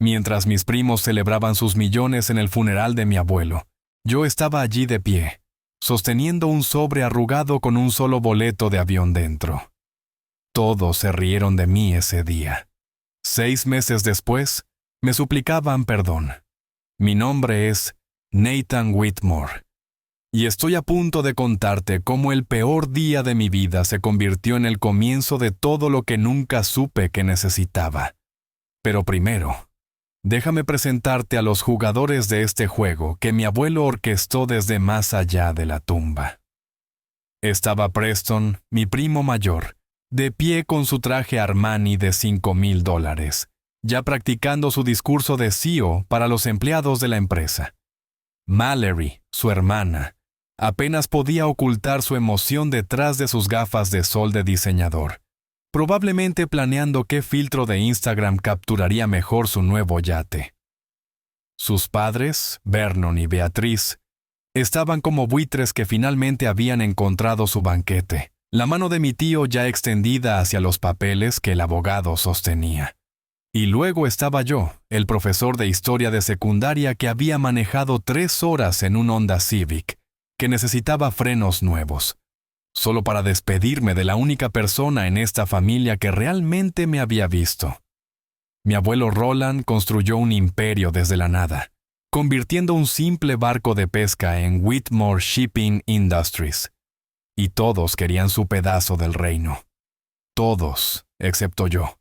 Mientras mis primos celebraban sus millones en el funeral de mi abuelo, yo estaba allí de pie, sosteniendo un sobre arrugado con un solo boleto de avión dentro. Todos se rieron de mí ese día. 6 meses después, me suplicaban perdón. Mi nombre es Nathan Whitmore, y estoy a punto de contarte cómo el peor día de mi vida se convirtió en el comienzo de todo lo que nunca supe que necesitaba. Pero primero, déjame presentarte a los jugadores de este juego que mi abuelo orquestó desde más allá de la tumba. Estaba Preston, mi primo mayor, de pie con su traje Armani de $5,000, ya practicando su discurso de CEO para los empleados de la empresa. Mallory, su hermana, apenas podía ocultar su emoción detrás de sus gafas de sol de diseñador, probablemente planeando qué filtro de Instagram capturaría mejor su nuevo yate. Sus padres, Vernon y Beatriz, estaban como buitres que finalmente habían encontrado su banquete, la mano de mi tío ya extendida hacia los papeles que el abogado sostenía. Y luego estaba yo, el profesor de historia de secundaria que había manejado 3 horas en un Honda Civic, que necesitaba frenos nuevos, solo para despedirme de la única persona en esta familia que realmente me había visto. Mi abuelo Roland construyó un imperio desde la nada, convirtiendo un simple barco de pesca en Whitmore Shipping Industries. Y todos querían su pedazo del reino. Todos, excepto yo.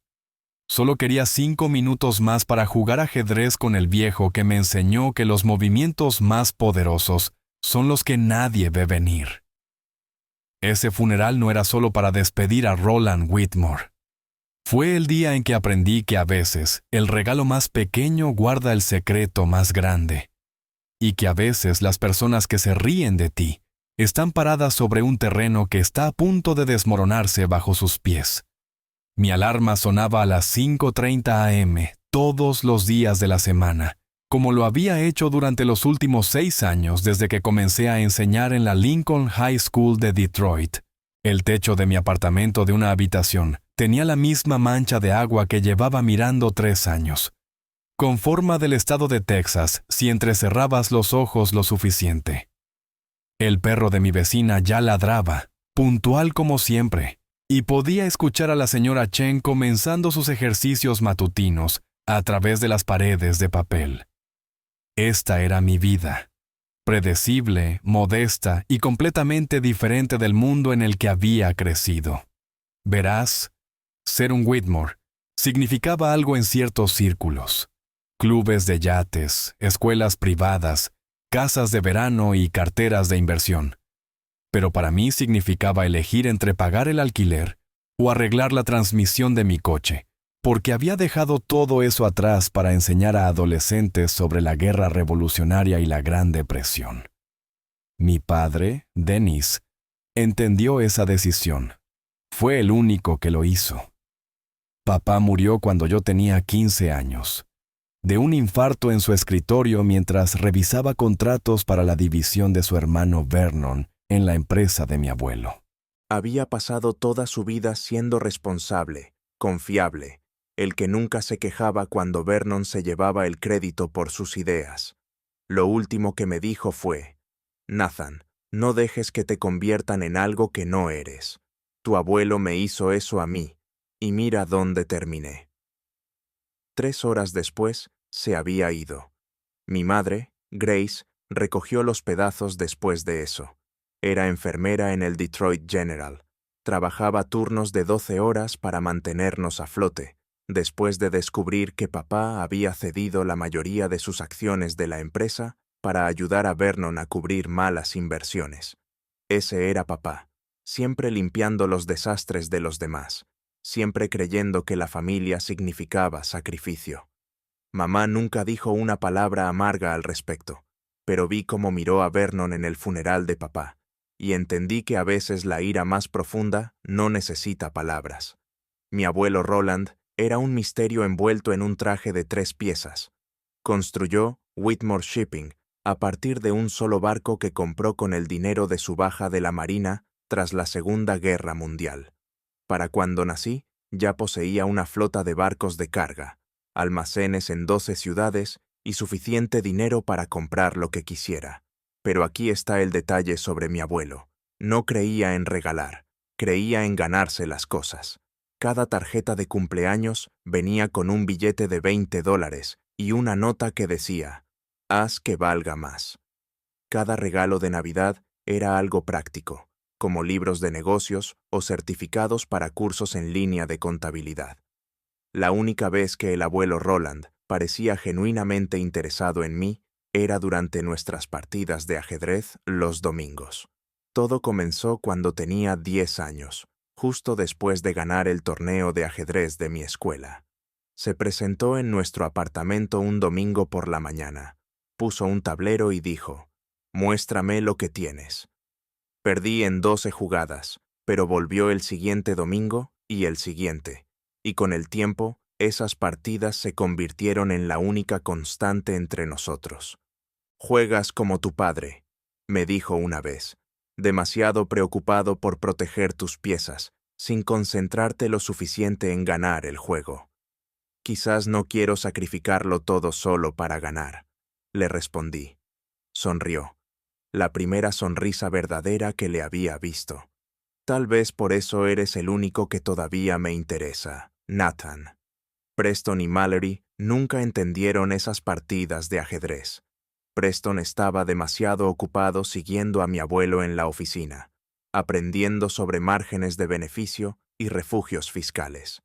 Solo quería 5 minutos más para jugar ajedrez con el viejo que me enseñó que los movimientos más poderosos son los que nadie ve venir. Ese funeral no era solo para despedir a Roland Whitmore. Fue el día en que aprendí que a veces el regalo más pequeño guarda el secreto más grande, y que a veces las personas que se ríen de ti están paradas sobre un terreno que está a punto de desmoronarse bajo sus pies. Mi alarma sonaba a las 5:30 a.m. todos los días de la semana, como lo había hecho durante los últimos 6 años desde que comencé a enseñar en la Lincoln High School de Detroit. El techo de mi apartamento de una habitación tenía la misma mancha de agua que llevaba mirando 3 años, con forma del estado de Texas si entrecerrabas los ojos lo suficiente. El perro de mi vecina ya ladraba, puntual como siempre, y podía escuchar a la señora Chen comenzando sus ejercicios matutinos a través de las paredes de papel. Esta era mi vida, predecible, modesta y completamente diferente del mundo en el que había crecido. Verás, ser un Whitmore significaba algo en ciertos círculos: clubes de yates, escuelas privadas, casas de verano y carteras de inversión. Pero para mí significaba elegir entre pagar el alquiler o arreglar la transmisión de mi coche, porque había dejado todo eso atrás para enseñar a adolescentes sobre la guerra revolucionaria y la Gran Depresión. Mi padre, Dennis, entendió esa decisión. Fue el único que lo hizo. Papá murió cuando yo tenía 15 años, de un infarto en su escritorio mientras revisaba contratos para la división de su hermano Vernon en la empresa de mi abuelo. Había pasado toda su vida siendo responsable, confiable, el que nunca se quejaba cuando Vernon se llevaba el crédito por sus ideas. Lo último que me dijo fue: Nathan, no dejes que te conviertan en algo que no eres. Tu abuelo me hizo eso a mí, y mira dónde terminé. 3 horas después, se había ido. Mi madre, Grace, recogió los pedazos después de eso. Era enfermera en el Detroit General. Trabajaba turnos de 12 horas para mantenernos a flote, después de descubrir que papá había cedido la mayoría de sus acciones de la empresa para ayudar a Vernon a cubrir malas inversiones. Ese era papá, siempre limpiando los desastres de los demás, siempre creyendo que la familia significaba sacrificio. Mamá nunca dijo una palabra amarga al respecto, pero vi cómo miró a Vernon en el funeral de papá, y entendí que a veces la ira más profunda no necesita palabras. Mi abuelo Roland era un misterio envuelto en un traje de 3 piezas. Construyó Whitmore Shipping a partir de un solo barco que compró con el dinero de su baja de la Marina tras la Segunda Guerra Mundial. Para cuando nací, ya poseía una flota de barcos de carga, almacenes en 12 ciudades y suficiente dinero para comprar lo que quisiera. Pero aquí está el detalle sobre mi abuelo. No creía en regalar, creía en ganarse las cosas. Cada tarjeta de cumpleaños venía con un billete de $20 y una nota que decía, haz que valga más. Cada regalo de Navidad era algo práctico, como libros de negocios o certificados para cursos en línea de contabilidad. La única vez que el abuelo Roland parecía genuinamente interesado en mí era durante nuestras partidas de ajedrez los domingos. Todo comenzó cuando tenía 10 años, justo después de ganar el torneo de ajedrez de mi escuela. Se presentó en nuestro apartamento un domingo por la mañana, puso un tablero y dijo, «Muéstrame lo que tienes». Perdí en 12 jugadas, pero volvió el siguiente domingo y el siguiente, y con el tiempo, esas partidas se convirtieron en la única constante entre nosotros. «Juegas como tu padre», me dijo una vez, demasiado preocupado por proteger tus piezas, sin concentrarte lo suficiente en ganar el juego. «Quizás no quiero sacrificarlo todo solo para ganar», le respondí. Sonrió, la primera sonrisa verdadera que le había visto. «Tal vez por eso eres el único que todavía me interesa, Nathan». Preston y Mallory nunca entendieron esas partidas de ajedrez. Preston estaba demasiado ocupado siguiendo a mi abuelo en la oficina, aprendiendo sobre márgenes de beneficio y refugios fiscales.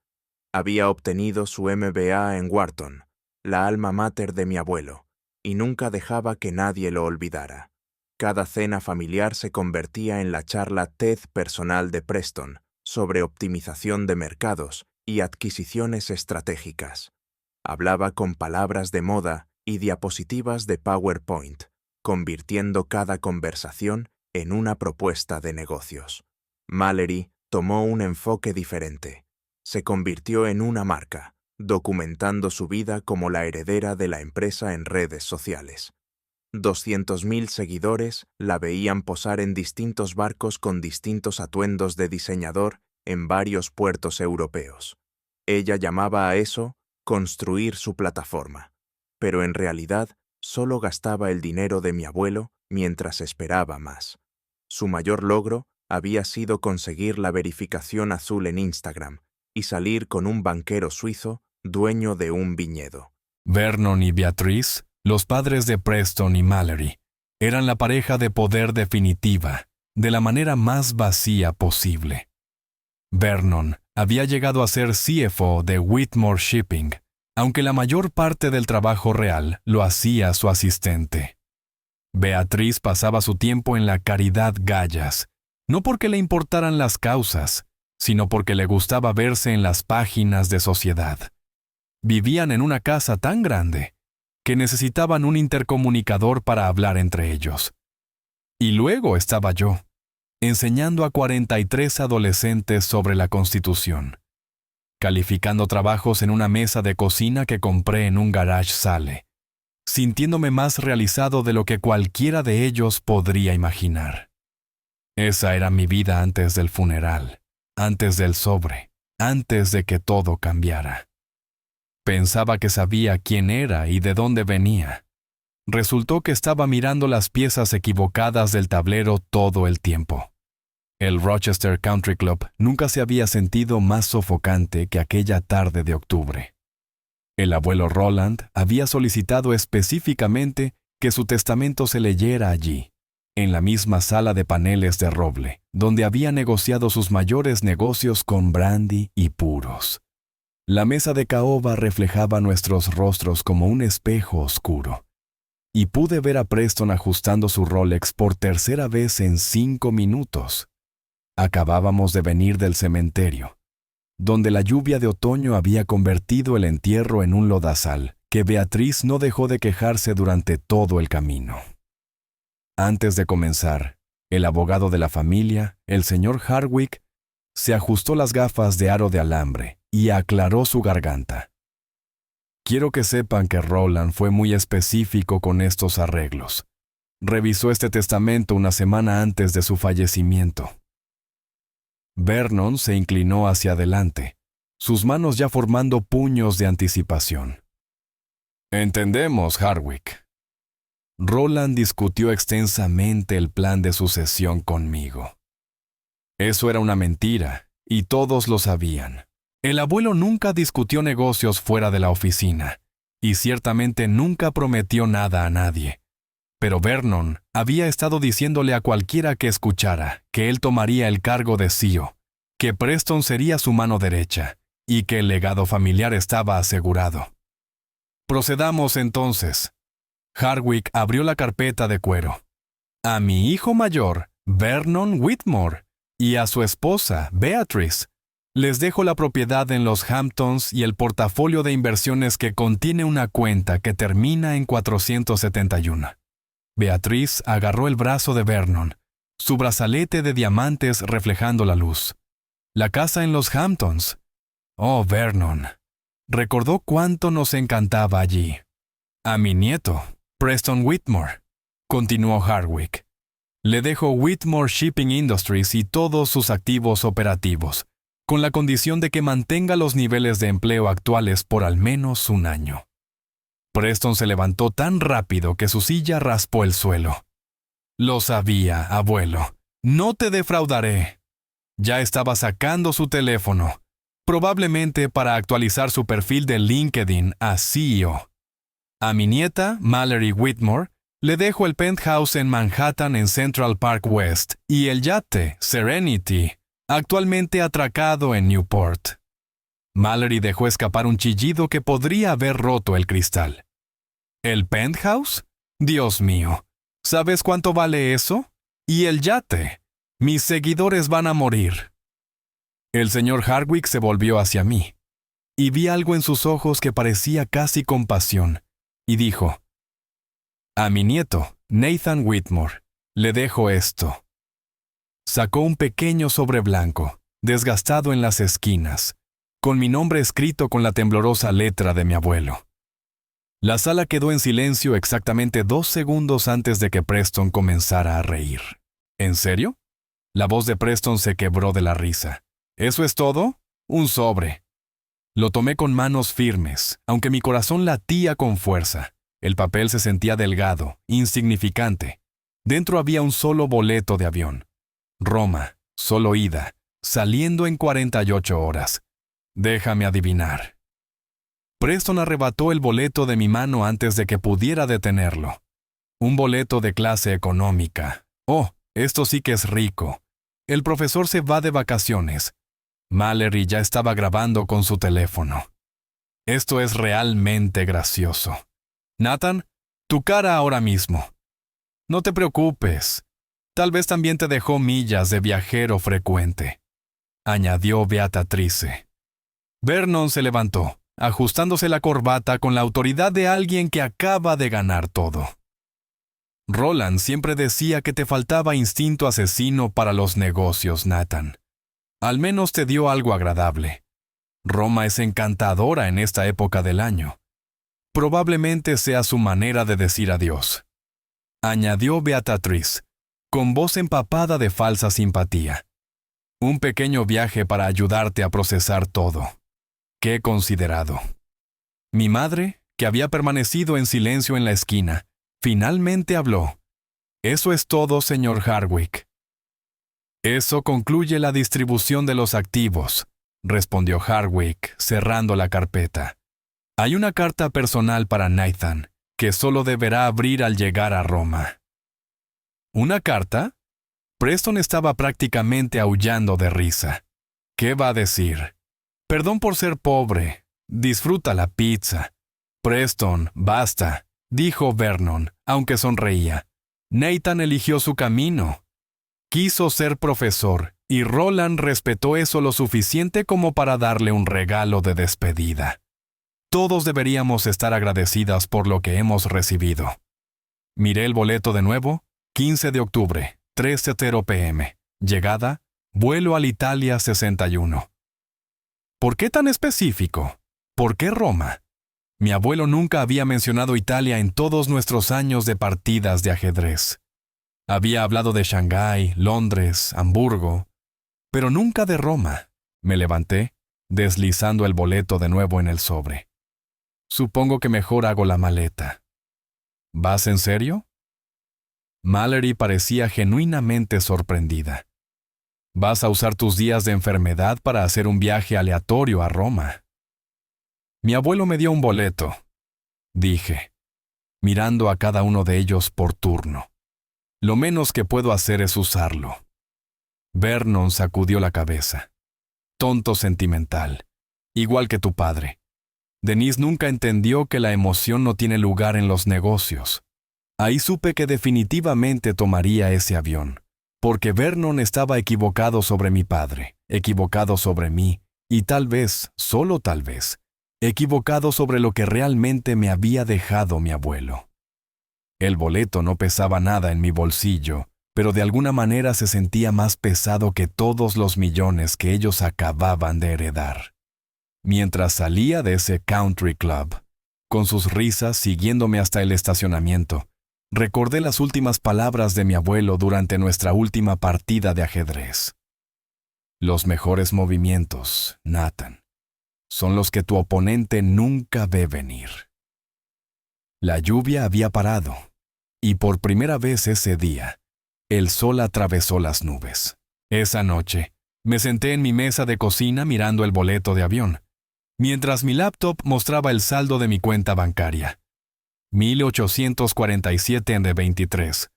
Había obtenido su MBA en Wharton, la alma mater de mi abuelo, y nunca dejaba que nadie lo olvidara. Cada cena familiar se convertía en la charla TED personal de Preston sobre optimización de mercados y adquisiciones estratégicas. Hablaba con palabras de moda y diapositivas de PowerPoint, convirtiendo cada conversación en una propuesta de negocios. Mallory tomó un enfoque diferente. Se convirtió en una marca, documentando su vida como la heredera de la empresa en redes sociales. 200.000 seguidores la veían posar en distintos barcos con distintos atuendos de diseñador en varios puertos europeos. Ella llamaba a eso construir su plataforma, pero en realidad solo gastaba el dinero de mi abuelo mientras esperaba más. Su mayor logro había sido conseguir la verificación azul en Instagram y salir con un banquero suizo dueño de un viñedo. Vernon y Beatrice, los padres de Preston y Mallory, eran la pareja de poder definitiva, de la manera más vacía posible. Vernon había llegado a ser CFO de Whitmore Shipping, aunque la mayor parte del trabajo real lo hacía su asistente. Beatriz pasaba su tiempo en la Caridad Gallas, no porque le importaran las causas, sino porque le gustaba verse en las páginas de sociedad. Vivían en una casa tan grande que necesitaban un intercomunicador para hablar entre ellos. Y luego estaba yo, enseñando a 43 adolescentes sobre la Constitución, calificando trabajos en una mesa de cocina que compré en un garage sale, sintiéndome más realizado de lo que cualquiera de ellos podría imaginar. Esa era mi vida antes del funeral, antes del sobre, antes de que todo cambiara. Pensaba que sabía quién era y de dónde venía. Resultó que estaba mirando las piezas equivocadas del tablero todo el tiempo. El Rochester Country Club nunca se había sentido más sofocante que aquella tarde de octubre. El abuelo Roland había solicitado específicamente que su testamento se leyera allí, en la misma sala de paneles de roble, donde había negociado sus mayores negocios con brandy y puros. La mesa de caoba reflejaba nuestros rostros como un espejo oscuro, y pude ver a Preston ajustando su Rolex por tercera vez en 5 minutos. Acabábamos de venir del cementerio, donde la lluvia de otoño había convertido el entierro en un lodazal, que Beatriz no dejó de quejarse durante todo el camino. Antes de comenzar, el abogado de la familia, el señor Hardwick, se ajustó las gafas de aro de alambre y aclaró su garganta. Quiero que sepan que Roland fue muy específico con estos arreglos. Revisó este testamento una semana antes de su fallecimiento. Vernon se inclinó hacia adelante, sus manos ya formando puños de anticipación. Entendemos, Hardwick. Roland discutió extensamente el plan de sucesión conmigo. Eso era una mentira, y todos lo sabían. El abuelo nunca discutió negocios fuera de la oficina, y ciertamente nunca prometió nada a nadie. Pero Vernon había estado diciéndole a cualquiera que escuchara que él tomaría el cargo de CEO, que Preston sería su mano derecha, y que el legado familiar estaba asegurado. Procedamos entonces. Hardwick abrió la carpeta de cuero. A mi hijo mayor, Vernon Whitmore, y a su esposa, Beatrice, les dejo la propiedad en los Hamptons y el portafolio de inversiones que contiene una cuenta que termina en 471. Beatrice agarró el brazo de Vernon, su brazalete de diamantes reflejando la luz. La casa en los Hamptons. Oh, Vernon. Recordó cuánto nos encantaba allí. A mi nieto, Preston Whitmore, continuó Hardwick. Le dejo Whitmore Shipping Industries y todos sus activos operativos, con la condición de que mantenga los niveles de empleo actuales por al menos un año. Preston se levantó tan rápido que su silla raspó el suelo. Lo sabía, abuelo. No te defraudaré. Ya estaba sacando su teléfono, probablemente para actualizar su perfil de LinkedIn a CEO. A mi nieta, Mallory Whitmore, le dejo el penthouse en Manhattan en Central Park West y el yate, Serenity, actualmente atracado en Newport. Mallory dejó escapar un chillido que podría haber roto el cristal. ¿El penthouse? Dios mío, ¿sabes cuánto vale eso? ¿Y el yate? Mis seguidores van a morir. El señor Hardwick se volvió hacia mí, y vi algo en sus ojos que parecía casi compasión, y dijo, a mi nieto, Nathan Whitmore, le dejo esto. Sacó un pequeño sobre blanco, desgastado en las esquinas, con mi nombre escrito con la temblorosa letra de mi abuelo. La sala quedó en silencio exactamente 2 segundos antes de que Preston comenzara a reír. ¿En serio? La voz de Preston se quebró de la risa. ¿Eso es todo? Un sobre. Lo tomé con manos firmes, aunque mi corazón latía con fuerza. El papel se sentía delgado, insignificante. Dentro había un solo boleto de avión. Roma, solo ida, saliendo en 48 horas. Déjame adivinar. Preston arrebató el boleto de mi mano antes de que pudiera detenerlo. Un boleto de clase económica. Oh, esto sí que es rico. El profesor se va de vacaciones. Mallory ya estaba grabando con su teléfono. Esto es realmente gracioso. Nathan, tu cara ahora mismo. No te preocupes. Tal vez también te dejó millas de viajero frecuente, añadió Beatrice. Vernon se levantó, ajustándose la corbata con la autoridad de alguien que acaba de ganar todo. Roland siempre decía que te faltaba instinto asesino para los negocios, Nathan. Al menos te dio algo agradable. Roma es encantadora en esta época del año. Probablemente sea su manera de decir adiós, añadió Beatrice, con voz empapada de falsa simpatía. Un pequeño viaje para ayudarte a procesar todo. Qué considerado. Mi madre, que había permanecido en silencio en la esquina, finalmente habló. Eso es todo, señor Hardwick. Eso concluye la distribución de los activos, respondió Hardwick, cerrando la carpeta. Hay una carta personal para Nathan, que solo deberá abrir al llegar a Roma. ¿Una carta? Preston estaba prácticamente aullando de risa. ¿Qué va a decir? Perdón por ser pobre. Disfruta la pizza. Preston, basta, dijo Vernon, aunque sonreía. Nathan eligió su camino. Quiso ser profesor, y Roland respetó eso lo suficiente como para darle un regalo de despedida. Todos deberíamos estar agradecidas por lo que hemos recibido. Miré el boleto de nuevo. 15 de octubre, 3:00 p.m. Llegada, vuelo al Italia 61. ¿Por qué tan específico? ¿Por qué Roma? Mi abuelo nunca había mencionado Italia en todos nuestros años de partidas de ajedrez. Había hablado de Shanghái, Londres, Hamburgo, pero nunca de Roma. Me levanté, deslizando el boleto de nuevo en el sobre. Supongo que mejor hago la maleta. ¿Vas en serio? Mallory parecía genuinamente sorprendida. ¿Vas a usar tus días de enfermedad para hacer un viaje aleatorio a Roma? Mi abuelo me dio un boleto, dije, mirando a cada uno de ellos por turno. Lo menos que puedo hacer es usarlo. Vernon sacudió la cabeza. Tonto sentimental, igual que tu padre. Denise nunca entendió que la emoción no tiene lugar en los negocios. Ahí supe que definitivamente tomaría ese avión, porque Vernon estaba equivocado sobre mi padre, equivocado sobre mí, y tal vez, solo tal vez, equivocado sobre lo que realmente me había dejado mi abuelo. El boleto no pesaba nada en mi bolsillo, pero de alguna manera se sentía más pesado que todos los millones que ellos acababan de heredar. Mientras salía de ese country club, con sus risas siguiéndome hasta el estacionamiento, recordé las últimas palabras de mi abuelo durante nuestra última partida de ajedrez. Los mejores movimientos, Nathan, son los que tu oponente nunca ve venir. La lluvia había parado, y por primera vez ese día, el sol atravesó las nubes. Esa noche, me senté en mi mesa de cocina mirando el boleto de avión, mientras mi laptop mostraba el saldo de mi cuenta bancaria. 1,847 en de 23.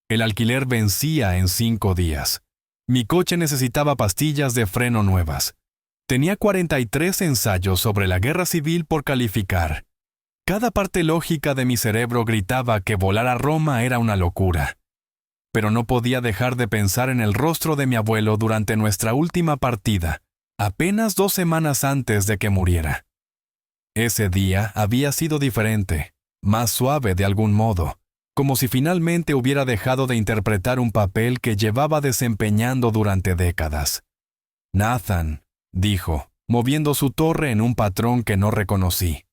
El alquiler vencía en 5 días. Mi coche necesitaba pastillas de freno nuevas. Tenía 43 ensayos sobre la guerra civil por calificar. Cada parte lógica de mi cerebro gritaba que volar a Roma era una locura. Pero no podía dejar de pensar en el rostro de mi abuelo durante nuestra última partida, apenas 2 semanas antes de que muriera. Ese día había sido diferente, más suave de algún modo, como si finalmente hubiera dejado de interpretar un papel que llevaba desempeñando durante décadas. Nathan, dijo, moviendo su torre en un patrón que no reconocí.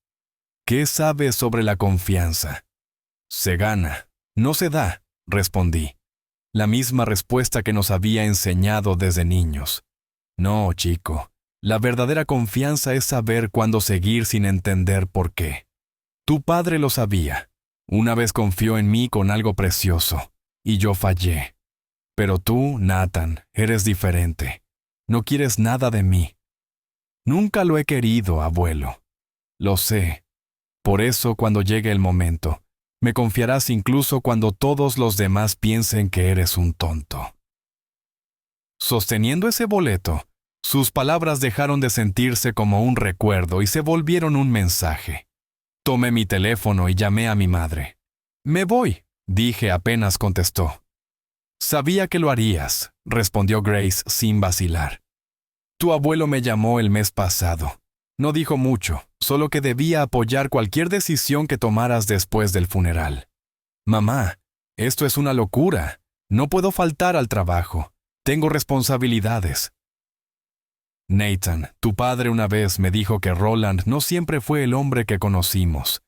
¿Qué sabes sobre la confianza? Se gana, no se da, respondí. La misma respuesta que nos había enseñado desde niños. No, chico, la verdadera confianza es saber cuándo seguir sin entender por qué. Tu padre lo sabía. Una vez confió en mí con algo precioso, y yo fallé. Pero tú, Nathan, eres diferente. No quieres nada de mí. Nunca lo he querido, abuelo. Lo sé. Por eso, cuando llegue el momento, me confiarás incluso cuando todos los demás piensen que eres un tonto. Sosteniendo ese boleto, sus palabras dejaron de sentirse como un recuerdo y se volvieron un mensaje. Tomé mi teléfono y llamé a mi madre. «Me voy», dije apenas contestó. «Sabía que lo harías», respondió Grace sin vacilar. «Tu abuelo me llamó el mes pasado. No dijo mucho, solo que debía apoyar cualquier decisión que tomaras después del funeral. Mamá, esto es una locura. No puedo faltar al trabajo. Tengo responsabilidades». Nathan, tu padre una vez me dijo que Roland no siempre fue el hombre que conocimos.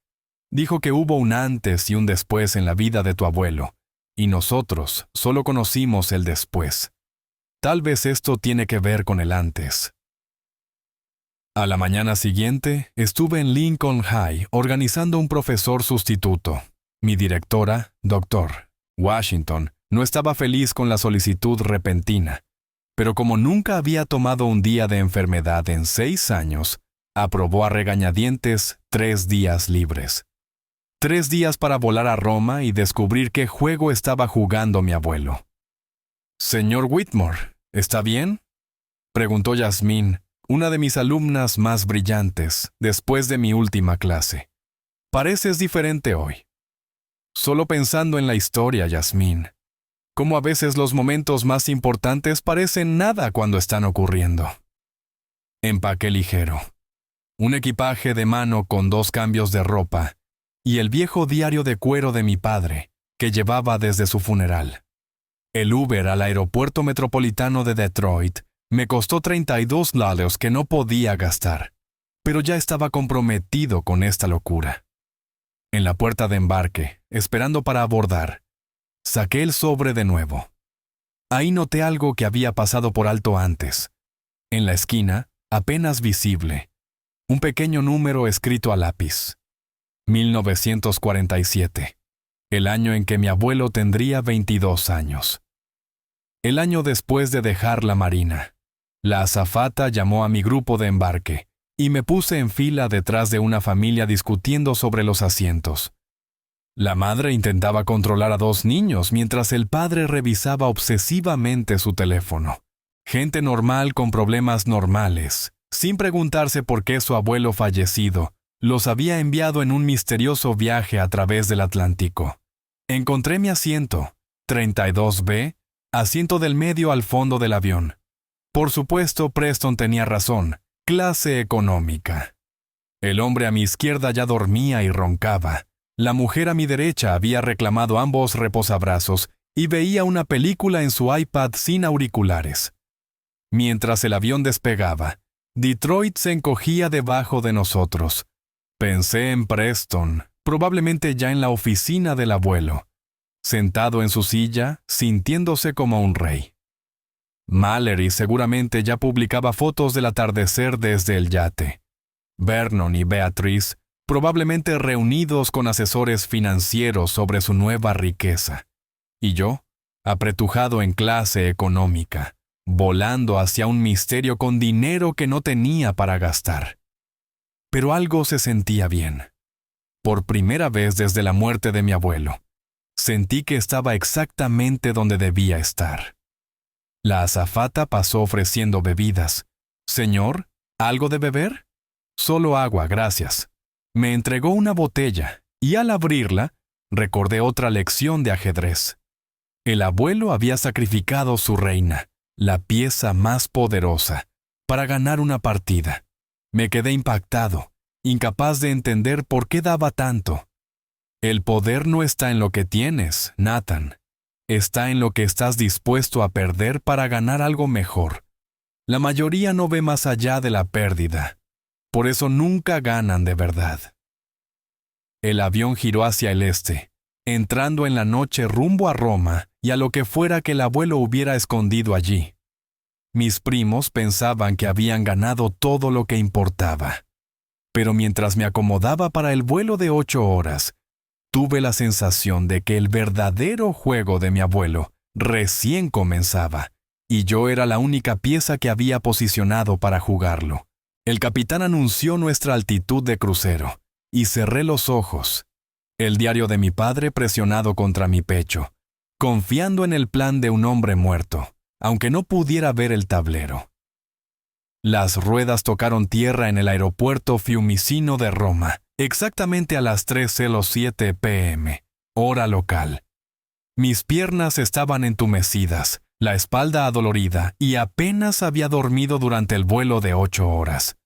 Dijo que hubo un antes y un después en la vida de tu abuelo, y nosotros solo conocimos el después. Tal vez esto tiene que ver con el antes. A la mañana siguiente, estuve en Lincoln High organizando un profesor sustituto. Mi directora, Dr. Washington, no estaba feliz con la solicitud repentina, pero como nunca había tomado un día de enfermedad en 6 años, aprobó a regañadientes 3 días libres. 3 días para volar a Roma y descubrir qué juego estaba jugando mi abuelo. «Señor Whitmore, ¿está bien?», preguntó Yasmín, una de mis alumnas más brillantes, después de mi última clase. «Pareces diferente hoy». «Solo pensando en la historia, Yasmín. Como a veces los momentos más importantes parecen nada cuando están ocurriendo». Empaqué ligero. Un equipaje de mano con 2 cambios de ropa y el viejo diario de cuero de mi padre, que llevaba desde su funeral. El Uber al aeropuerto metropolitano de Detroit me costó $32 que no podía gastar, pero ya estaba comprometido con esta locura. En la puerta de embarque, esperando para abordar, saqué el sobre de nuevo. Ahí noté algo que había pasado por alto antes. En la esquina, apenas visible, un pequeño número escrito a lápiz. 1947, el año en que mi abuelo tendría 22 años. El año después de dejar la marina, la azafata llamó a mi grupo de embarque y me puse en fila detrás de una familia discutiendo sobre los asientos. La madre intentaba controlar a 2 niños mientras el padre revisaba obsesivamente su teléfono. Gente normal con problemas normales, sin preguntarse por qué su abuelo fallecido los había enviado en un misterioso viaje a través del Atlántico. Encontré mi asiento, 32B, asiento del medio al fondo del avión. Por supuesto, Preston tenía razón, clase económica. El hombre a mi izquierda ya dormía y roncaba. La mujer a mi derecha había reclamado ambos reposabrazos y veía una película en su iPad sin auriculares. Mientras el avión despegaba, Detroit se encogía debajo de nosotros. Pensé en Preston, probablemente ya en la oficina del abuelo, sentado en su silla, sintiéndose como un rey. Mallory seguramente ya publicaba fotos del atardecer desde el yate. Vernon y Beatrice probablemente reunidos con asesores financieros sobre su nueva riqueza. Y yo, apretujado en clase económica, volando hacia un misterio con dinero que no tenía para gastar. Pero algo se sentía bien. Por primera vez desde la muerte de mi abuelo, sentí que estaba exactamente donde debía estar. La azafata pasó ofreciendo bebidas. «Señor, ¿algo de beber?» «Solo agua, gracias». Me entregó una botella y al abrirla, recordé otra lección de ajedrez. El abuelo había sacrificado su reina, la pieza más poderosa, para ganar una partida. Me quedé impactado, incapaz de entender por qué daba tanto. El poder no está en lo que tienes, Nathan. Está en lo que estás dispuesto a perder para ganar algo mejor. La mayoría no ve más allá de la pérdida. Por eso nunca ganan de verdad. El avión giró hacia el este, entrando en la noche rumbo a Roma y a lo que fuera que el abuelo hubiera escondido allí. Mis primos pensaban que habían ganado todo lo que importaba. Pero mientras me acomodaba para el vuelo de 8 horas, tuve la sensación de que el verdadero juego de mi abuelo recién comenzaba, y yo era la única pieza que había posicionado para jugarlo. El capitán anunció nuestra altitud de crucero, y cerré los ojos. El diario de mi padre presionado contra mi pecho, confiando en el plan de un hombre muerto, aunque no pudiera ver el tablero. Las ruedas tocaron tierra en el aeropuerto Fiumicino de Roma, exactamente a las 3:07 p.m., hora local. Mis piernas estaban entumecidas, la espalda adolorida y apenas había dormido durante el vuelo de 8 horas.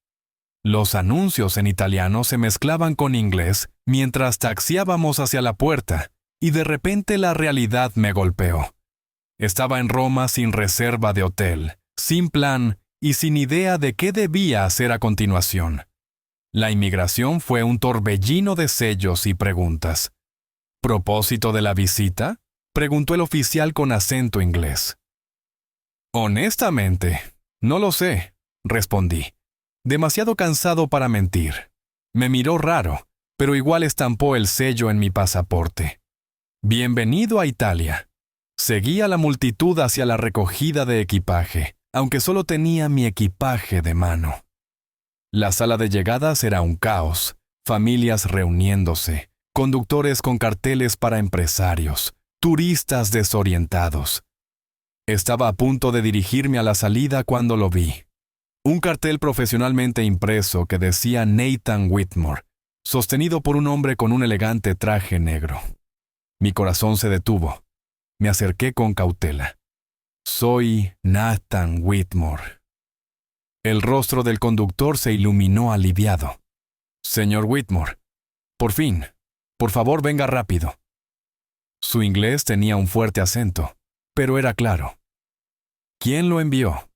Los anuncios en italiano se mezclaban con inglés mientras taxiábamos hacia la puerta, y de repente la realidad me golpeó. Estaba en Roma sin reserva de hotel, sin plan y sin idea de qué debía hacer a continuación. La inmigración fue un torbellino de sellos y preguntas. ¿Propósito de la visita?, preguntó el oficial con acento inglés. Honestamente, no lo sé, respondí. Demasiado cansado para mentir. Me miró raro, pero igual estampó el sello en mi pasaporte. Bienvenido a Italia. Seguí a la multitud hacia la recogida de equipaje, aunque solo tenía mi equipaje de mano. La sala de llegadas era un caos, familias reuniéndose, conductores con carteles para empresarios, turistas desorientados. Estaba a punto de dirigirme a la salida cuando lo vi. Un cartel profesionalmente impreso que decía Nathan Whitmore, sostenido por un hombre con un elegante traje negro. Mi corazón se detuvo. Me acerqué con cautela. Soy Nathan Whitmore. El rostro del conductor se iluminó aliviado. Señor Whitmore, por fin, por favor venga rápido. Su inglés tenía un fuerte acento, pero era claro. ¿Quién lo envió?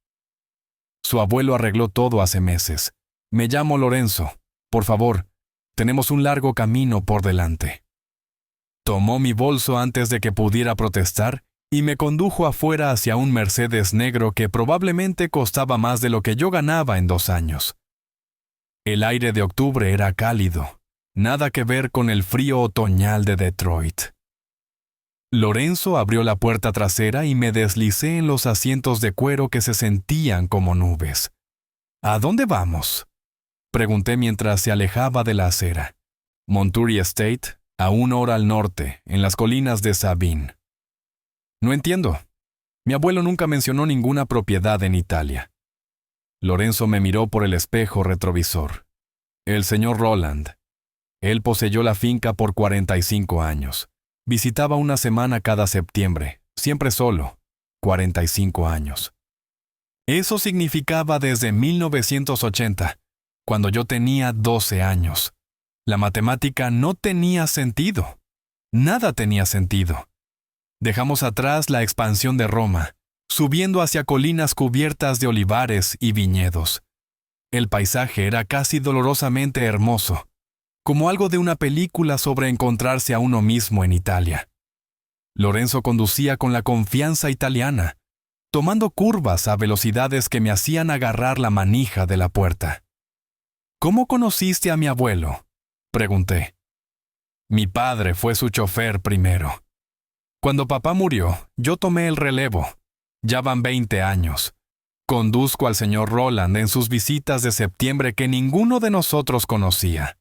Su abuelo arregló todo hace meses. Me llamo Lorenzo. Por favor, tenemos un largo camino por delante. Tomó mi bolso antes de que pudiera protestar y me condujo afuera hacia un Mercedes negro que probablemente costaba más de lo que yo ganaba en 2 años. El aire de octubre era cálido, Nada que ver con el frío otoñal de Detroit. Lorenzo abrió la puerta trasera y me deslicé en los asientos de cuero que se sentían como nubes. ¿A dónde vamos?, pregunté mientras se alejaba de la acera. Monturey Estate, a 1 hora al norte, en las colinas de Sabine. No entiendo. Mi abuelo nunca mencionó ninguna propiedad en Italia. Lorenzo me miró por el espejo retrovisor. El señor Roland. Él poseyó la finca por 45 años. Visitaba una semana cada septiembre, siempre solo. 45 años. Eso significaba desde 1980, cuando yo tenía 12 años. La matemática no tenía sentido. Nada tenía sentido. Dejamos atrás la expansión de Roma, subiendo hacia colinas cubiertas de olivares y viñedos. El paisaje era casi dolorosamente hermoso, como algo de una película sobre encontrarse a uno mismo en Italia. Lorenzo conducía con la confianza italiana, tomando curvas a velocidades que me hacían agarrar la manija de la puerta. ¿Cómo conociste a mi abuelo?, pregunté. Mi padre fue su chofer primero. Cuando papá murió, yo tomé el relevo. Ya van 20 años. Conduzco al señor Roland en sus visitas de septiembre que ninguno de nosotros conocía.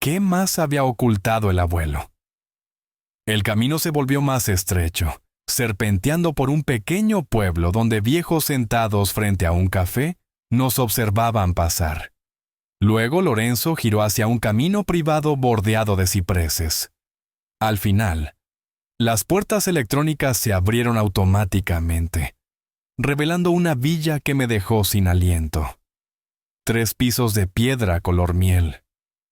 ¿Qué más había ocultado el abuelo? El camino se volvió más estrecho, serpenteando por un pequeño pueblo donde viejos sentados frente a un café nos observaban pasar. Luego Lorenzo giró hacia un camino privado bordeado de cipreses. Al final, las puertas electrónicas se abrieron automáticamente, revelando una villa que me dejó sin aliento. 3 pisos de piedra color miel,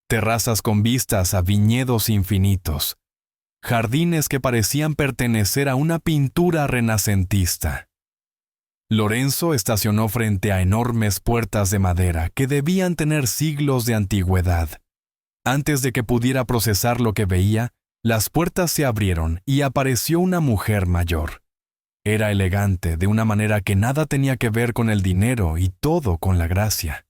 terrazas con vistas a viñedos infinitos, jardines que parecían pertenecer a una pintura renacentista. Lorenzo estacionó frente a enormes puertas de madera que debían tener siglos de antigüedad. Antes de que pudiera procesar lo que veía, las puertas se abrieron y apareció una mujer mayor. Era elegante de una manera que nada tenía que ver con el dinero y todo con la gracia.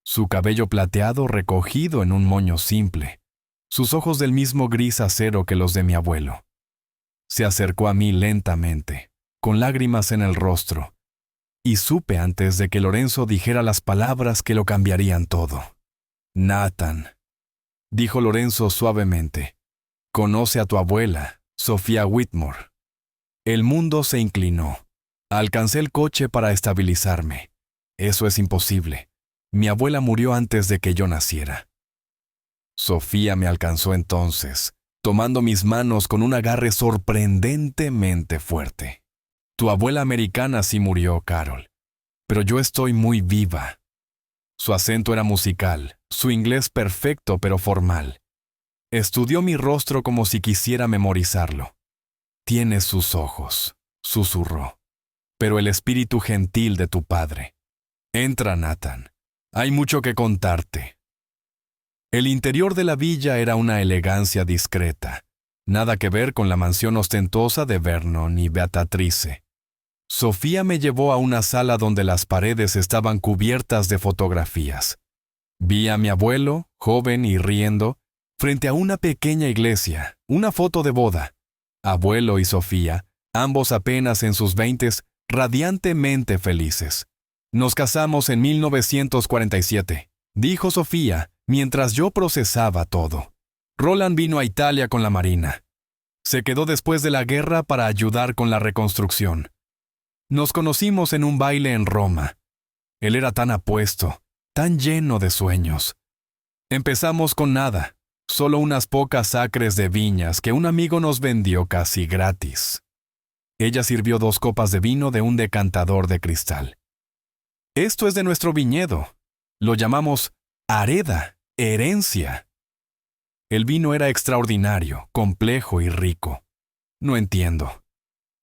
Su cabello plateado recogido en un moño simple, sus ojos del mismo gris acero que los de mi abuelo. Se acercó a mí lentamente, con lágrimas en el rostro, y supe antes de que Lorenzo dijera las palabras que lo cambiarían todo. Nathan, dijo Lorenzo suavemente, conoce a tu abuela, Sofía Whitmore. El mundo se inclinó. Alcancé el coche para estabilizarme. Eso es imposible. Mi abuela murió antes de que yo naciera. Sofía me alcanzó entonces, tomando mis manos con un agarre sorprendentemente fuerte. Tu abuela americana sí murió, Carol, pero yo estoy muy viva. Su acento era musical, su inglés perfecto pero formal. Estudió mi rostro como si quisiera memorizarlo. Tienes sus ojos, susurró, pero el espíritu gentil de tu padre. Entra, Nathan. Hay mucho que contarte. El interior de la villa era una elegancia discreta, nada que ver con la mansión ostentosa de Vernon y Beatrice. Sofía me llevó a una sala donde las paredes estaban cubiertas de fotografías. Vi a mi abuelo, joven y riendo, frente a una pequeña iglesia, una foto de boda. Abuelo y Sofía, ambos apenas en sus 20s, radiantemente felices. Nos casamos en 1947, dijo Sofía, mientras yo procesaba todo. Roland vino a Italia con la Marina. Se quedó después de la guerra para ayudar con la reconstrucción. Nos conocimos en un baile en Roma. Él era tan apuesto, tan lleno de sueños. Empezamos con nada, solo unas pocas acres de viñas que un amigo nos vendió casi gratis. Ella sirvió 2 copas de vino de un decantador de cristal. Esto es de nuestro viñedo. Lo llamamos Areda, herencia. El vino era extraordinario, complejo y rico. No entiendo.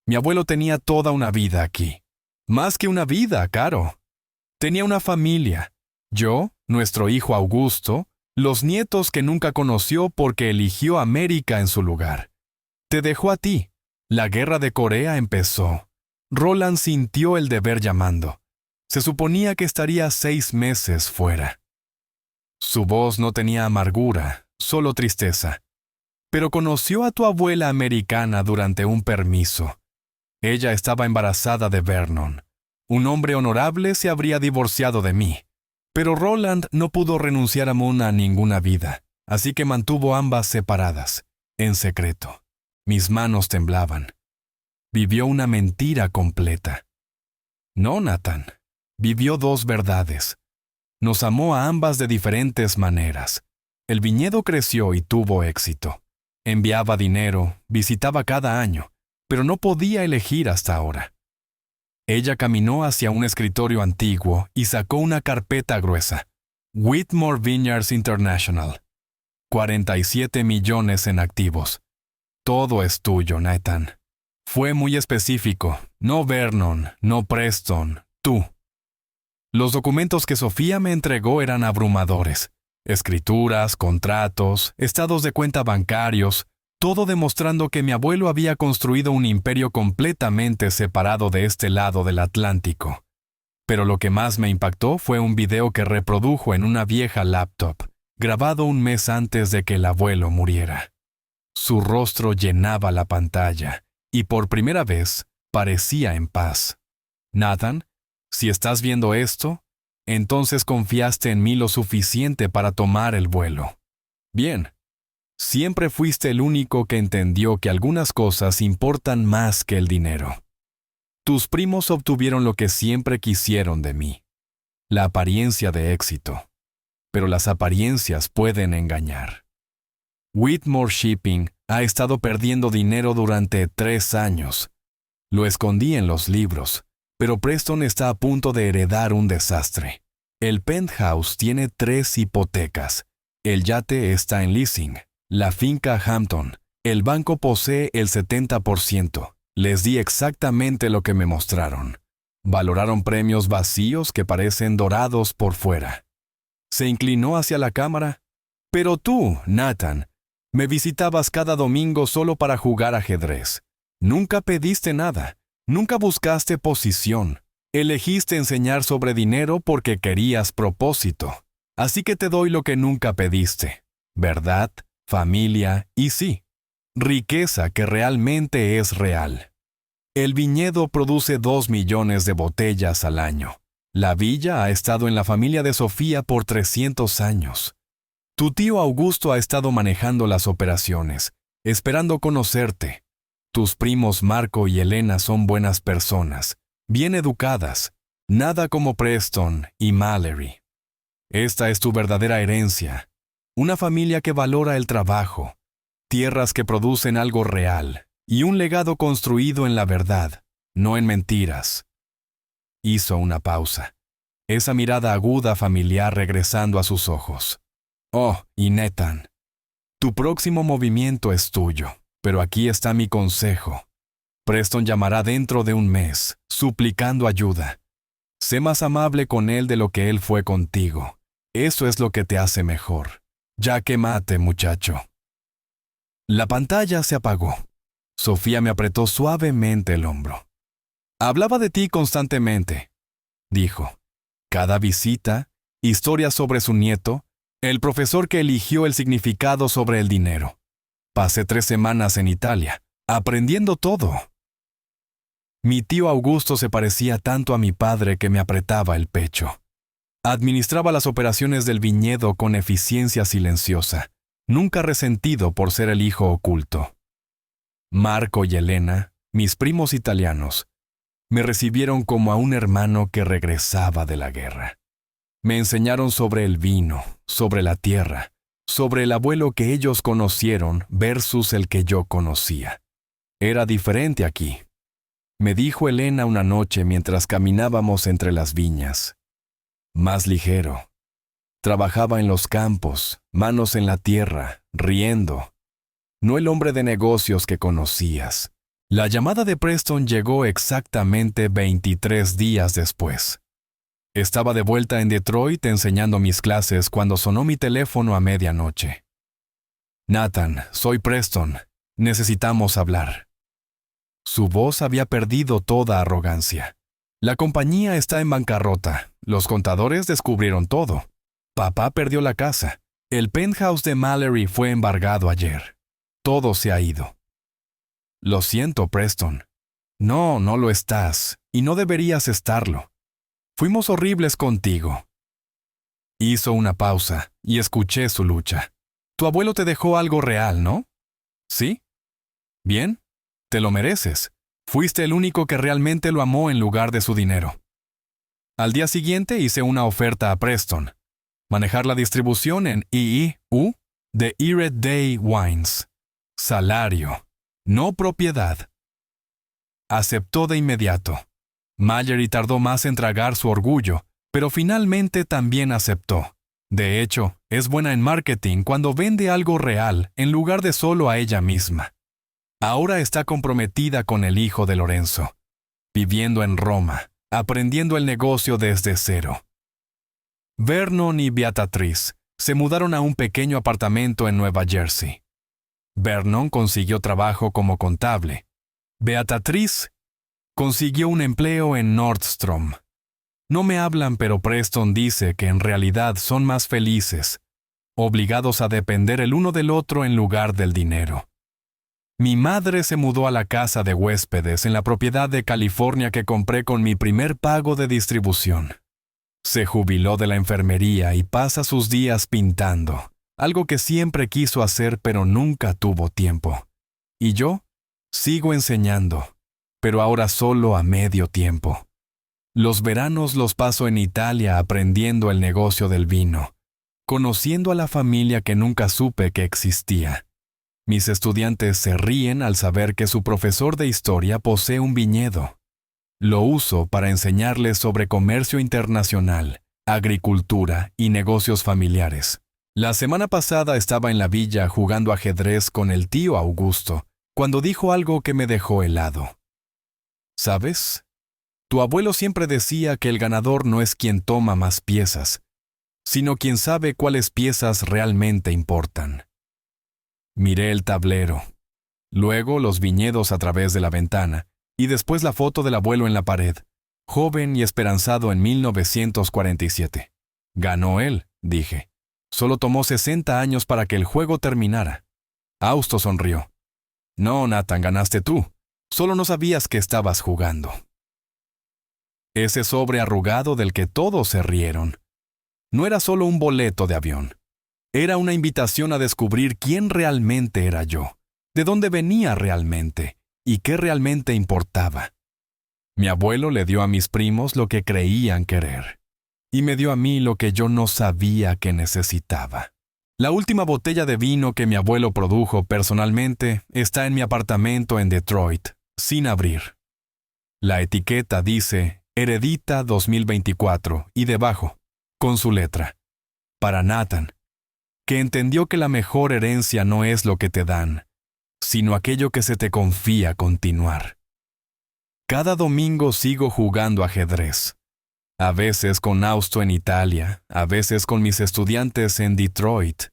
Mi abuelo tenía toda una vida aquí. Más que una vida, Caro. Tenía una familia. Yo, nuestro hijo Augusto, los nietos que nunca conoció porque eligió América en su lugar. Te dejó a ti. La guerra de Corea empezó. Roland sintió el deber llamando. Se suponía que estaría 6 meses fuera. Su voz no tenía amargura, solo tristeza. Pero conoció a tu abuela americana durante un permiso. Ella estaba embarazada de Vernon. Un hombre honorable se habría divorciado de mí. Pero Roland no pudo renunciar a ninguna vida, así que mantuvo ambas separadas, en secreto. Mis manos temblaban. Vivió una mentira completa. No, Nathan. Vivió dos verdades. Nos amó a ambas de diferentes maneras. El viñedo creció y tuvo éxito. Enviaba dinero, visitaba cada año, pero no podía elegir hasta ahora. Ella caminó hacia un escritorio antiguo y sacó una carpeta gruesa. Whitmore Vineyards International. 47 millones en activos. Todo es tuyo, Nathan. Fue muy específico. No Vernon, no Preston, tú. Los documentos que Sofía me entregó eran abrumadores. Escrituras, contratos, estados de cuenta bancarios, todo demostrando que mi abuelo había construido un imperio completamente separado de este lado del Atlántico. Pero lo que más me impactó fue un video que reprodujo en una vieja laptop, grabado un mes antes de que el abuelo muriera. Su rostro llenaba la pantalla, y por primera vez parecía en paz. Nathan, si estás viendo esto, entonces confiaste en mí lo suficiente para tomar el vuelo. Bien. Siempre fuiste el único que entendió que algunas cosas importan más que el dinero. Tus primos obtuvieron lo que siempre quisieron de mí, la apariencia de éxito. Pero las apariencias pueden engañar. Whitmore Shipping ha estado perdiendo dinero durante 3 años. Lo escondí en los libros, pero Preston está a punto de heredar un desastre. El penthouse tiene 3 hipotecas. El yate está en leasing. La finca Hampton. El banco posee el 70%. Les di exactamente lo que me mostraron. Valoraron premios vacíos que parecen dorados por fuera. Se inclinó hacia la cámara. Pero tú, Nathan, me visitabas cada domingo solo para jugar ajedrez. Nunca pediste nada. Nunca buscaste posición. Elegiste enseñar sobre dinero porque querías propósito. Así que te doy lo que nunca pediste. ¿Verdad? Familia y sí, riqueza que realmente es real. El viñedo produce 2 millones de botellas al año. La villa ha estado en la familia de Sofía por 300 años. Tu tío Augusto ha estado manejando las operaciones, esperando conocerte. Tus primos Marco y Elena son buenas personas, bien educadas, nada como Preston y Mallory. Esta es tu verdadera herencia. Una familia que valora el trabajo, tierras que producen algo real y un legado construido en la verdad, no en mentiras. Hizo una pausa, esa mirada aguda familiar regresando a sus ojos. Oh, y Nathan, tu próximo movimiento es tuyo, pero aquí está mi consejo. Preston llamará dentro de un mes, suplicando ayuda. Sé más amable con él de lo que él fue contigo. Eso es lo que te hace mejor. Ya que mate, muchacho. La pantalla se apagó. Sofía me apretó suavemente el hombro. Hablaba de ti constantemente, dijo. Cada visita, historias sobre su nieto, el profesor que eligió el significado sobre el dinero. Pasé 3 semanas en Italia, aprendiendo todo. Mi tío Augusto se parecía tanto a mi padre que me apretaba el pecho. Administraba las operaciones del viñedo con eficiencia silenciosa, nunca resentido por ser el hijo oculto. Marco y Elena, mis primos italianos, me recibieron como a un hermano que regresaba de la guerra. Me enseñaron sobre el vino, sobre la tierra, sobre el abuelo que ellos conocieron versus el que yo conocía. Era diferente aquí. Me dijo Elena una noche mientras caminábamos entre las viñas. Más ligero. Trabajaba en los campos, manos en la tierra, riendo. No el hombre de negocios que conocías. La llamada de Preston llegó exactamente 23 días después. Estaba de vuelta en Detroit enseñando mis clases cuando sonó mi teléfono a medianoche. Nathan, soy Preston. Necesitamos hablar. Su voz había perdido toda arrogancia. La compañía está en bancarrota. Los contadores descubrieron todo. Papá perdió la casa. El penthouse de Mallory fue embargado ayer. Todo se ha ido. Lo siento, Preston. No, no lo estás, y no deberías estarlo. Fuimos horribles contigo. Hizo una pausa, y escuché su lucha. Tu abuelo te dejó algo real, ¿no? ¿Sí? Bien, te lo mereces. Fuiste el único que realmente lo amó en lugar de su dinero. Al día siguiente hice una oferta a Preston. Manejar la distribución en EEU de Ered Day Wines. Salario, no propiedad. Aceptó de inmediato. Mallory tardó más en tragar su orgullo, pero finalmente también aceptó. De hecho, es buena en marketing cuando vende algo real en lugar de solo a ella misma. Ahora está comprometida con el hijo de Lorenzo, viviendo en Roma, aprendiendo el negocio desde cero. Vernon y Beatriz se mudaron a un pequeño apartamento en Nueva Jersey. Vernon consiguió trabajo como contable. Beatriz consiguió un empleo en Nordstrom. No me hablan, pero Preston dice que en realidad son más felices, obligados a depender el uno del otro en lugar del dinero. Mi madre se mudó a la casa de huéspedes en la propiedad de California que compré con mi primer pago de distribución. Se jubiló de la enfermería y pasa sus días pintando, algo que siempre quiso hacer pero nunca tuvo tiempo. Y yo sigo enseñando, pero ahora solo a medio tiempo. Los veranos los paso en Italia aprendiendo el negocio del vino, conociendo a la familia que nunca supe que existía. Mis estudiantes se ríen al saber que su profesor de historia posee un viñedo. Lo uso para enseñarles sobre comercio internacional, agricultura y negocios familiares. La semana pasada estaba en la villa jugando ajedrez con el tío Augusto, cuando dijo algo que me dejó helado. ¿Sabes? Tu abuelo siempre decía que el ganador no es quien toma más piezas, sino quien sabe cuáles piezas realmente importan. Miré el tablero, luego los viñedos a través de la ventana, y después la foto del abuelo en la pared, joven y esperanzado en 1947. Ganó él, dije. Solo tomó 60 años para que el juego terminara. Augusto sonrió. No, Nathan, ganaste tú. Solo no sabías que estabas jugando. Ese sobre arrugado del que todos se rieron no era solo un boleto de avión. Era una invitación a descubrir quién realmente era yo, de dónde venía realmente y qué realmente importaba. Mi abuelo le dio a mis primos lo que creían querer, y me dio a mí lo que yo no sabía que necesitaba. La última botella de vino que mi abuelo produjo personalmente está en mi apartamento en Detroit, sin abrir. La etiqueta dice Heredita 2024 y debajo, con su letra, para Nathan, que entendió que la mejor herencia no es lo que te dan, sino aquello que se te confía continuar. Cada domingo sigo jugando ajedrez. A veces con Augusto en Italia, a veces con mis estudiantes en Detroit,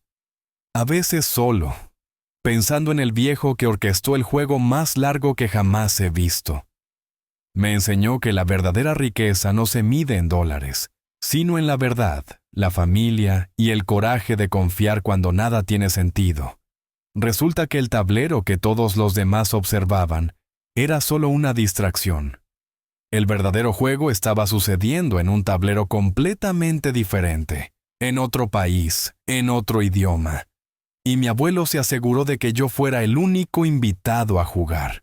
a veces solo, pensando en el viejo que orquestó el juego más largo que jamás he visto. Me enseñó que la verdadera riqueza no se mide en dólares, sino en la verdad, la familia y el coraje de confiar cuando nada tiene sentido. Resulta que el tablero que todos los demás observaban era solo una distracción. El verdadero juego estaba sucediendo en un tablero completamente diferente, en otro país, en otro idioma. Y mi abuelo se aseguró de que yo fuera el único invitado a jugar.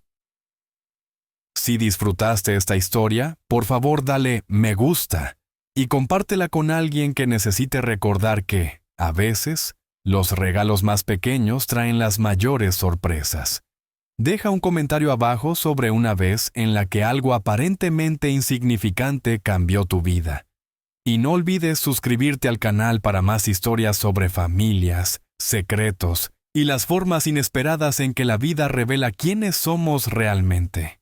Si disfrutaste esta historia, por favor dale me gusta y compártela con alguien que necesite recordar que, a veces, los regalos más pequeños traen las mayores sorpresas. Deja un comentario abajo sobre una vez en la que algo aparentemente insignificante cambió tu vida. Y no olvides suscribirte al canal para más historias sobre familias, secretos y las formas inesperadas en que la vida revela quiénes somos realmente.